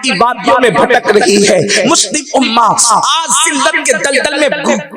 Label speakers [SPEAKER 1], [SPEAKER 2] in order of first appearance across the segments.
[SPEAKER 1] की वादियों में भटक रही है। मुस्लिम उम्मा आज जिल्लत के दलदल में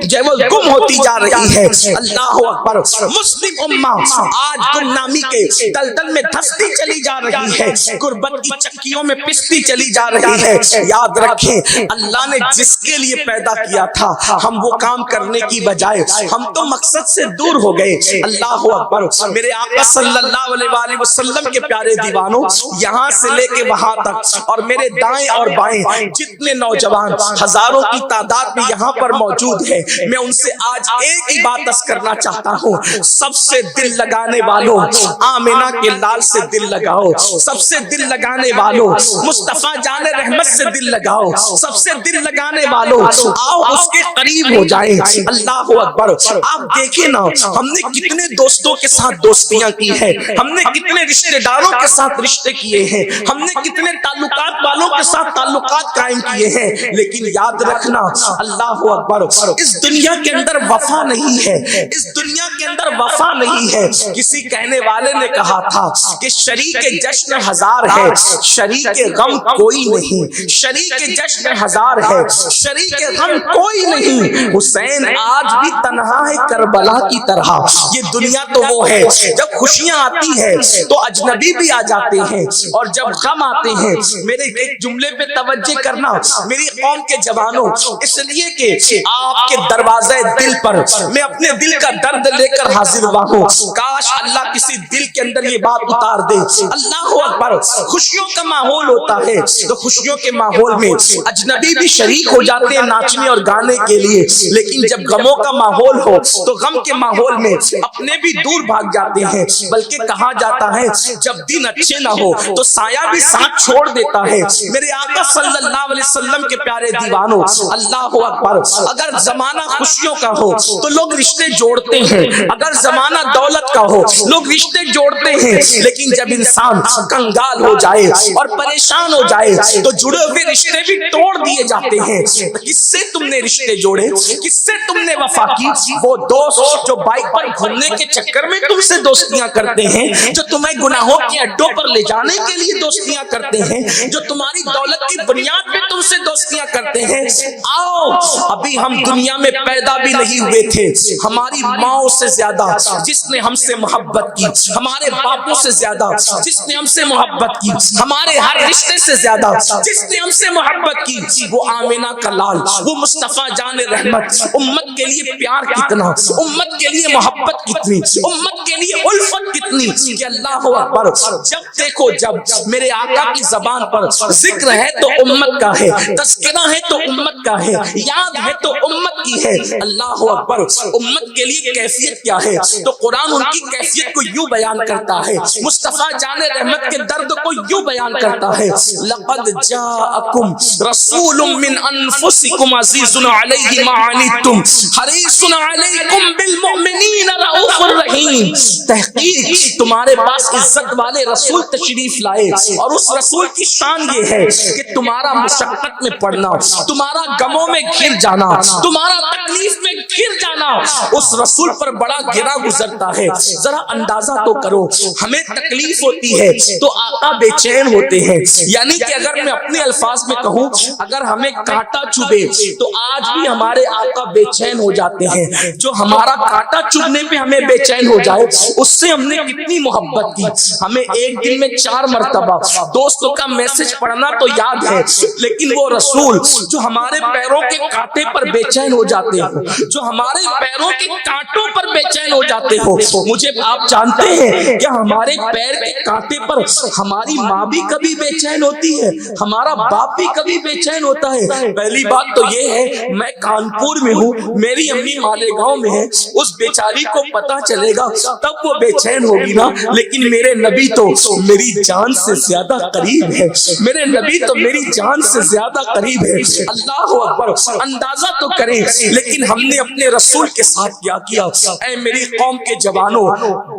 [SPEAKER 1] जो वो गुम होती जा रही है। अल्लाह अकबर। मुस्लिम उम्मा आज गुमनामी के दलदल में धंसती चली जा रही है, गुर्बत की चक्कियों में पिसती चली जा रही है। याद रखें, अल्लाह ने जिसके लिए पैदा किया था हम वो काम करने की बजाय हम तो मकसद से दूर हो गए। अल्लाह अकबर। मेरे आका सल्लल्लाहु अलैहि वसल्लम के प्यारे दीवानों, यहाँ से लेके वहां तक और मेरे दाएं और बाएं जितने नौजवान हजारों की तादाद में यहाँ पर मौजूद है, मैं उनसे आज एक ही बात अर्ज करना चाहता हूँ। सबसे दिल लगाने वालों, आमिना के लाल से दिल लगाओ। सबसे दिल लगाने वालों, मुस्तफा जाने रहमत से दिल लगाओ। सबसे दिल लगाने वालों, आओ उसके करीब हो जाए। अल्लाह अकबर। आप देखें ना, हमने कितने दोस्तों के साथ दोस्तियां की है, हमने कितने रिश्तेदारों के साथ रिश्ते किए हैं, हमने कितने ताल्लुकात वालों के साथ ताल्लुकात कायम किए हैं, लेकिन याद रखना अल्लाह अकबर, इस दुनिया के अंदर वफा नहीं है, इस दुनिया के अंदर वफा नहीं है। किसी कहने वाले ने कहा था कि शरीके जश्न हजार है, शरीके गम कोई नहीं। शरीके जश्न हजार है, शरीके गम कोई नहीं। हुसैन आज भी तन्हा है करबला की तरह। ये दुनिया तो वो है, जब खुशियां आती है तो अजनबी भी आ जाते हैं, और जब गम आते हैं, मेरे एक जुमले पे तवज्जो करना मेरी कौम के जवानों, इसलिए कि आपके दरवाजे दिल पर मैं अपने दिल का दर्द लेकर हाजिर हुआ हूँ। काश अल्लाह किसी दिल के अंदर ये बात उतार दे। अल्लाह अकबर। खुशियों का माहौल होता है तो खुशियों के माहौल में अजनबी भी शरीक हो जाते हैं नाचने और गाने के लिए, लेकिन जब गमों का माहौल हो तो गम के माहौल में अपने भी दूर भाग जाते हैं। बल्कि कहा जाता है जब दिन अच्छे ना हो तो साया भी साथ छोड़ देता है। मेरे आका सल्लल्लाहु अलैहि वसल्लम के प्यारे दीवानों, अल्लाह अकबर। अगर जमाना खुशियों का हो तो लोग रिश्ते जोड़ते हैं, अगर जमाना दौलत का हो लोग रिश्ते जोड़ते हैं, लेकिन जब इंसान कंगाल हो जाए और परेशान हो जाए तो जुड़े हुए रिश्ते भी तोड़ दिए जाते हैं। किससे तुमने रिश्ते जोड़े, किससे तुमने वफा की? वो दोस्त जो बाइक पर घूमने के चक्कर में तुमसे दोस्तियां करते हैं, जो तुम्हें गुनाहों के अड्डों पर ले जाने के लिए दोस्तियां करते हैं, जो तुम्हारी दौलत की बुनियाद पे तुमसे दोस्तियां करते हैं। आओ, अभी हम दुनिया में पैदा भी नहीं हुए थे, हमारी माओ से ज्यादा जिसने हमसे मोहब्बत की, हमारे बापों से ज्यादा जिसने हमसे मोहब्बत की, हमारे हर रिश्ते से ज्यादा जिसने हमसे मोहब्बत की, वो आमिना का लाल, वो मुस्तफा जाने रहमत। उम्मत के लिए प्यार कितना, उम्मत के लिए मोहब्बत कितनी, उम्मत के लिए उल्फत कितनी कि अल्लाह अकबर। जब देखो, जब मेरे आका की जबान पर जिक्र है तो उम्मत का है, तज़किरा है तो उम्मत का है, याद है तो उम्मत की है। अल्लाह अकबर। उम्मत के लिए कैफियत क्या है तो कुरान उनकी कैफियत को यूं बयान करता है, मुस्तफा जाने रहमत के दर्द को यूं बयान करता है। लक़द जाअकुम रसूलुम मिन अनफुसिकुम अज़ीज़ुन अलैहि मा अनित्तुम हरीसुन अलैकुम बिल मुमिनीन रऊफुर रहीम। तहकीक तुम्हारे पास इज्जत वाले रसूल तशरीफ लाए, और उस रसूल की शान ये है कि तुम्हारा मुशक्कत में पड़ना, तुम्हारा गमों में घिर जाना, तुम्हारा तकलीफ में घिर जाना उस रसूल पर बड़ा गिरा गुजरता है। जरा अंदाजा तो करो, हमें तकलीफ होती है तो आका बेचैन होते हैं। यानी कि अगर मैं अपने अल्फाज में कहूँ, अगर हमें कांटा चुभे तो आज भी हमारे आका बेचैन हो जाते हैं। जो हमारा कांटा चुभने पे हमें बेचैन हो जाए, उससे हमने कितनी मोहब्बत की। हमें एक दिन में 4 मरतबा दोस्तों का मैसेज पढ़ना तो याद है, लेकिन वो रसूल जो हमारे पैरों के कांटे पर बेचैन हो जाते हो, जो हमारे पैरों के कांटों पर बेचैन हो जाते हो, मुझे आप जानते हैं क्या हमारे पैर के कांटे पर हमारी माँ भी कभी बेचैन होती है, हमारा बाप भी कभी बेचैन होता है। पहली बात तो ये है, मैं कानपुर में हूँ, मेरी अम्मी मालेगांव में है, उस बेचारी को पता चलेगा तब वो बेचैन होगी ना। लेकिन मेरे नबी तो मेरी जान से ज्यादा करीब है, मेरे नबी तो मेरी जान से ज्यादा करीब है। अल्लाह अकबर। अंदाजा तो करें, लेकिन हमने अपने रसूल के साथ क्या किया। ऐ मेरी कौम के जवानों,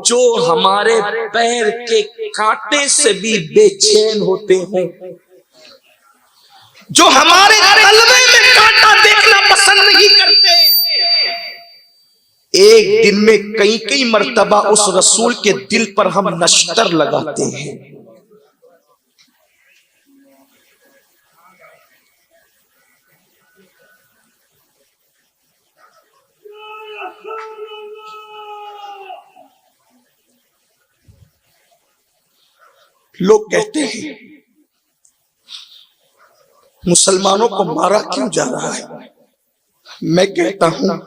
[SPEAKER 1] जो हमारे पैर के कांटे से भी बेचैन होते हैं, जो हमारे कलबे में कांटा देखना पसंद नहीं करते, एक दिन में कई कई मर्तबा उस रसूल के दिल पर हम नश्तर लगाते हैं। لوگ کہتے ہیں مسلمانوں کو مارا کیوں جا رہا ہے؟ میں کہتا ہوں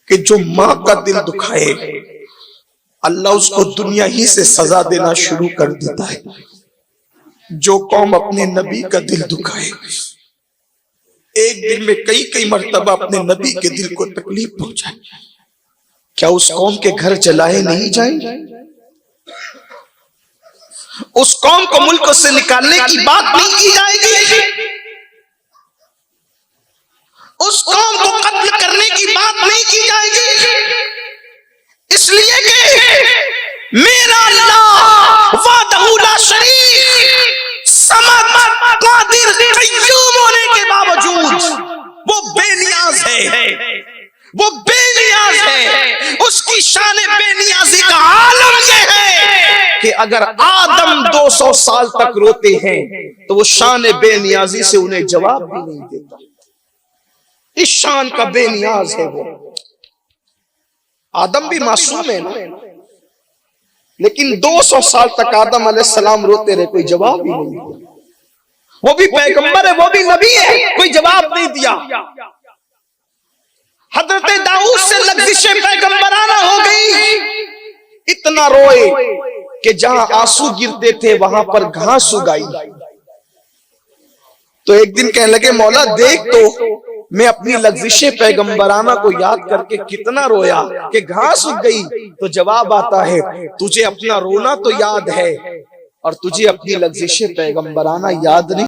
[SPEAKER 1] کہ جو ماں کا دل دکھائے اللہ اس کو دنیا ہی سے سزا دینا شروع کر دیتا ہے۔ جو قوم اپنے نبی کا دل دکھائے ایک دن میں کئی مرتبہ اپنے نبی کے دل کو تکلیف پہنچائے، کیا اس قوم کے گھر جلائے نہیں جائیں گے؟ اس قوم کو ملک سے نکالنے کی بات نہیں کی جائے گی؟ اس قوم کو قتل کرنے کی بات نہیں کی جائے گی؟ اس لیے کہ میرا اللہ وحدہ لا شریک صمد قادر قیوم ہونے کے باوجود وہ بے نیاز ہے، وہ بے نیاز ہے۔ اس کی شان بے نیازی کا عالم یہ ہے کہ اگر آدم 200 سال تک روتے ہیں تو وہ شان بے نیازی سے انہیں جواب بھی نہیں دیتا۔ اس شان کا بے نیاز ہے وہ۔ آدم بھی معصوم ہے نا، لیکن 200 سال تک آدم علیہ السلام روتے رہے، کوئی جواب ہی نہیں دیا۔ وہ بھی پیغمبر ہے، وہ بھی نبی ہے، کوئی جواب نہیں دیا۔ حضرت داؤد سے لغزشیں پیغمبرانہ ہو گئی، اتنا روئے کہ جہاں آنسو گرتے تھے وہاں پر گھاس اگائی۔ تو ایک دن کہنے لگے مولا دیکھ تو میں اپنی لغزشیں پیغمبرانہ کو یاد کر کے کتنا رویا کہ گھاس اگ گئی۔ تو جواب آتا ہے تجھے اپنا رونا تو یاد ہے اور تجھے اپنی لغزشیں پیغمبرانہ یاد نہیں۔